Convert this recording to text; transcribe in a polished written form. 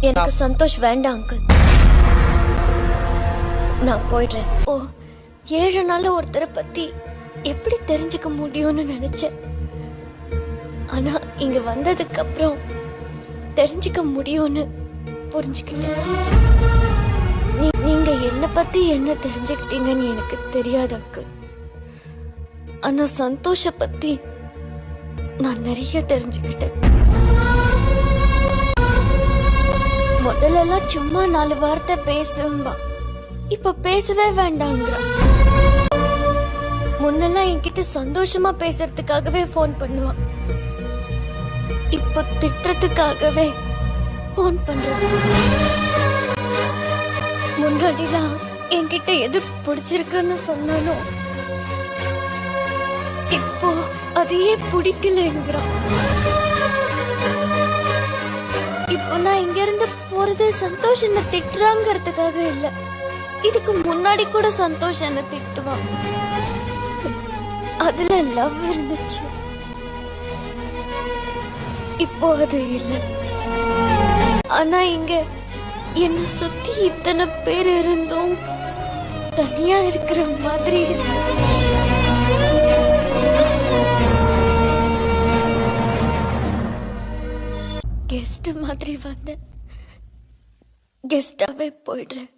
எனக்கு சந்தோஷ் வேண்டாம் அங்கிள். நான் போயிடுறேன். 7 நாள்ல ஒருத்தரை பத்தி எப்படி தெரிஞ்சுக்க முடியும்னு நினைச்சேன். ஆனா இங்க வந்ததுக்கு அப்புறம் தெரிஞ்சுக்க முடியும்னு புரிஞ்சுக்கிட்டேன். நீங்க என்ன பத்தி என்ன தெரிஞ்சுக்கிட்டீங்கன்னு எனக்கு தெரியாது அங்கிள். ஆனா சந்தோஷ பத்தி நான் நிறைய தெரிஞ்சுக்கிட்டேன். முதல்ல சும்மா 4 வார்த்தை பேசும்பா, இப்ப பேசவே வேண்டாங்கிறா. முன்னெல்லாம் என்கிட்ட சந்தோஷமா பேசுறதுக்காகவே போன் பண்ணுவான், இப்ப திட்டுறதுக்காகவே போன் பண்றான். முன்னாடிலாம் என்கிட்ட எது பிடிச்சிருக்குன்னு சொன்னாலும் இப்போ அதையே பிடிக்கலங்கிறான். இப்போ நான் இங்க இருந்து போறது சந்தோஷ் என்ன திட்டுறாங்கிறதுக்காக இல்ல, இதுக்கு முன்னாடி கூட சந்தோஷ் என்ன திட்டுவான், அதுல லவ் இருந்துச்சு. இப்போ அது இல்ல. ஆனா இங்க என்ன சுத்தி இத்தனை பேர் இருந்தும் தனியா இருக்கிற மாதிரி இருக்கு. கெஸ்ட் மாதிரி வந்து கெஸ்டாவே போயிடுறேன்.